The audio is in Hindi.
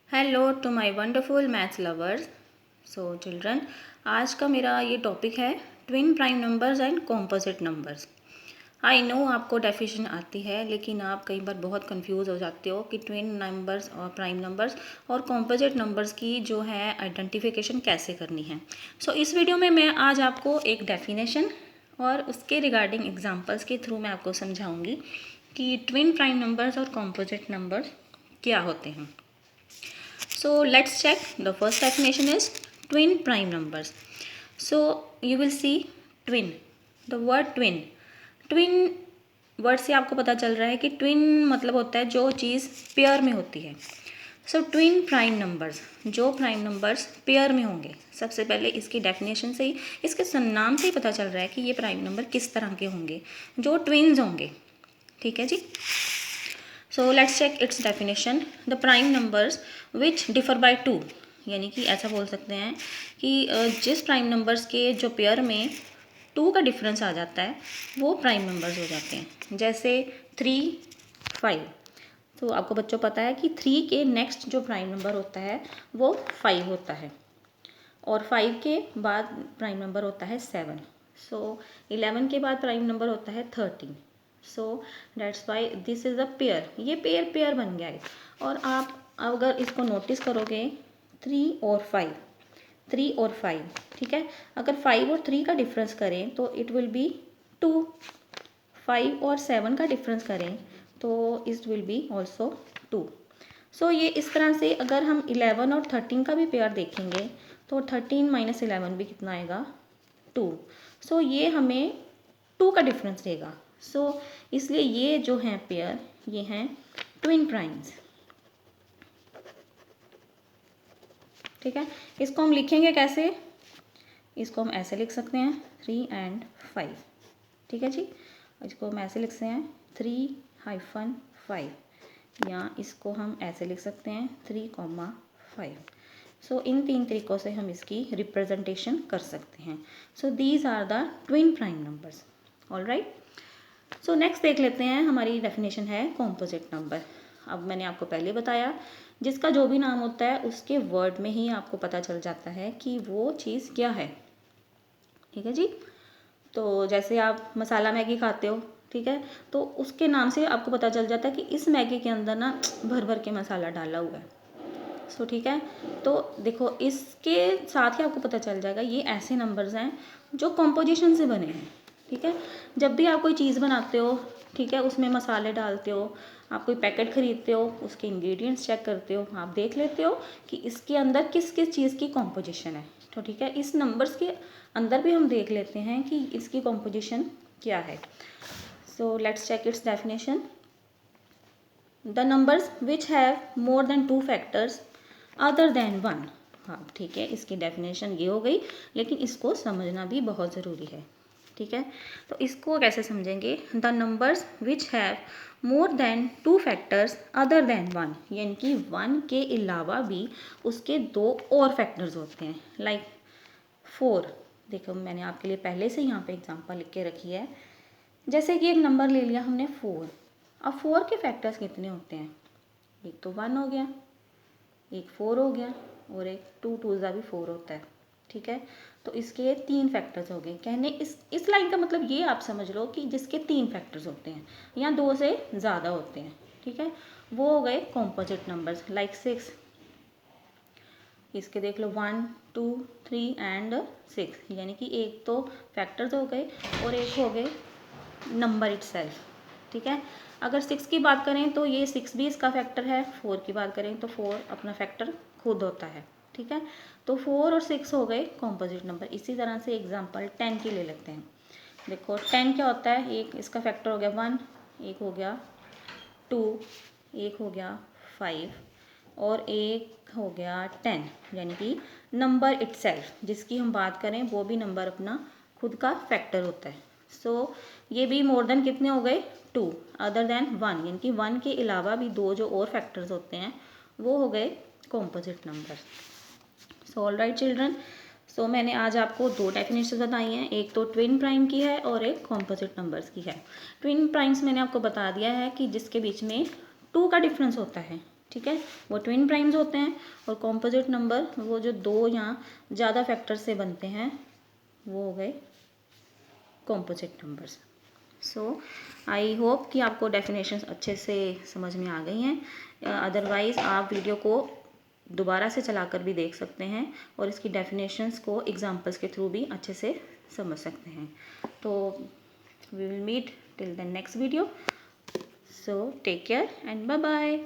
Hello to my wonderful maths lovers. So children, आज का मेरा ये टॉपिक है twin prime numbers and composite numbers. I know आपको डेफिनेशन आती है, लेकिन आप कई बार बहुत कंफ्यूज हो जाते हो कि ट्विन नंबर्स और प्राइम नंबर्स और कॉम्पोजिट नंबर्स की जो है आइडेंटिफिकेशन कैसे करनी है। सो इस वीडियो में मैं आज आपको एक डेफिनेशन और उसके रिगार्डिंग एग्जांपल्स के थ्रू मैं आपको समझाऊंगी कि ट्विन प्राइम नंबर्स और कॉम्पोजिट नंबर्स क्या होते हैं। So let's check. The first definition is twin prime numbers. So you will see twin. The word twin. Twin word से आपको पता चल रहा है कि ट्विन मतलब होता है जो चीज़ पेयर में होती है। सो ट्विन प्राइम नंबर्स, जो प्राइम नंबर्स पेयर में होंगे। सबसे पहले इसकी डेफिनेशन से ही, इसके नाम से ही पता चल रहा है कि ये प्राइम नंबर किस तरह के होंगे, जो ट्विन्स होंगे। ठीक है जी। So let's check its definition. The prime numbers which differ by two, यानी कि ऐसा बोल सकते हैं कि जिस प्राइम नंबर्स के जो पेयर में 2 का डिफरेंस आ जाता है वो प्राइम नंबर्स हो जाते हैं। जैसे 3, 5। तो आपको बच्चों पता है कि 3 के नेक्स्ट जो प्राइम नंबर होता है वो 5 होता है, और 5 के बाद प्राइम नंबर होता है 7। सो 11 के बाद प्राइम नंबर होता है 13। So that's why this is a pair. ये पेयर पेयर बन गया है। और आप अगर इसको नोटिस करोगे 3 और 5, 3 और 5, ठीक है। अगर 5 और 3 का डिफरेंस करें तो इट विल बी 2। 5 और 7 का डिफरेंस करें तो इट विल बी ऑल्सो 2। सो ये इस तरह से अगर हम 11 और 13 का भी पेयर देखेंगे तो 13 माइनस 11 भी कितना आएगा, 2। सो ये हमें 2 का डिफरेंस देगा। सो इसलिए ये जो हैं पेयर, ये हैं ट्विन प्राइम्स। ठीक है। इसको हम लिखेंगे कैसे? इसको हम ऐसे लिख सकते हैं 3 and 5। ठीक है जी। इसको हम ऐसे लिख सकते हैं 3-5, या इसको हम ऐसे लिख सकते हैं 3, 5। इन 3 तरीक़ों से हम इसकी रिप्रेजेंटेशन कर सकते हैं। These are the twin prime numbers. All right. Next देख लेते हैं। हमारी डेफिनेशन है कॉम्पोजिट नंबर। अब मैंने आपको पहले बताया, जिसका जो भी नाम होता है उसके वर्ड में ही आपको पता चल जाता है कि वो चीज़ क्या है। ठीक है जी। तो जैसे आप मसाला मैगी खाते हो, ठीक है, तो उसके नाम से आपको पता चल जाता है कि इस मैगी के अंदर ना भर भर के मसाला डाला हुआ है। ठीक है। तो देखो, इसके साथ ही आपको पता चल जाएगा ये ऐसे नंबर्स हैं जो कॉम्पोजिशन से बने हैं। ठीक है। जब भी आप कोई चीज़ बनाते हो, ठीक है, उसमें मसाले डालते हो, आप कोई पैकेट ख़रीदते हो, उसके इंग्रेडिएंट्स चेक करते हो, आप देख लेते हो कि इसके अंदर किस किस चीज़ की कॉम्पोजिशन है। तो ठीक है, इस नंबर्स के अंदर भी हम देख लेते हैं कि इसकी कॉम्पोजिशन क्या है। So let's check its definition. The numbers which have more than 2 factors other than 1। हाँ ठीक है, इसकी डेफिनेशन ये हो गई, लेकिन इसको समझना भी बहुत ज़रूरी है। ठीक है। तो इसको कैसे समझेंगे? The numbers which have more than 2 factors other than 1, यानी कि 1 के अलावा भी उसके 2 और फैक्टर्स होते हैं। लाइक 4। देखो, मैंने आपके लिए पहले से यहाँ पे एग्जांपल लिख के रखी है। जैसे कि एक नंबर ले लिया हमने 4। अब 4 के फैक्टर्स कितने होते हैं? एक तो 1 हो गया, एक 4 हो गया, और एक 2 2 भी 4 होता है। ठीक है। तो इसके 3 फैक्टर्स हो गए। कहने इस लाइन का मतलब ये आप समझ लो कि जिसके 3 फैक्टर्स होते हैं या 2 से ज़्यादा होते हैं, ठीक है, वो हो गए कॉम्पोजिट नंबर्स। लाइक 6। इसके देख लो 1 2 3 एंड 6, यानी कि एक तो फैक्टर्स हो गए और एक हो गए नंबर इटसेल्फ। ठीक है। अगर 6 की बात करें तो ये 6 भी इसका फैक्टर है। 4 की बात करें तो 4 अपना फैक्टर खुद होता है। ठीक है। तो 4 और 6 हो गए कॉम्पोजिट नंबर। इसी तरह से एग्जांपल 10 की ले लेते हैं। देखो 10 क्या होता है? एक इसका फैक्टर हो गया 1, एक हो गया 2, एक हो गया 5, और एक हो गया 10, यानी कि नंबर इटसेल्फ जिसकी हम बात करें वो भी नंबर अपना खुद का फैक्टर होता है। ये भी मोर देन कितने हो गए? 2 अदर देन 1, यानी कि 1 के अलावा भी 2 जो और फैक्टर्स होते हैं वो हो गए composite number. All right children. मैंने आज आपको 2 डेफिनेशन बताई हैं। एक तो ट्विन प्राइम की है और एक कॉम्पोजिट नंबर्स की है। ट्विन प्राइम्स मैंने आपको बता दिया है कि जिसके बीच में 2 का डिफरेंस होता है, ठीक है, वो ट्विन प्राइम्स होते हैं। और कॉम्पोजिट नंबर वो जो दो या ज़्यादा फैक्टर से बनते हैं वो हो गए composite numbers. So I hope कि आपको डेफिनेशंस अच्छे से समझ में आ गई हैं। अदरवाइज़ आप वीडियो को दोबारा से चलाकर भी देख सकते हैं और इसकी डेफिनेशंस को एग्जांपल्स के थ्रू भी अच्छे से समझ सकते हैं। तो we will meet till the next video. So take care and bye bye.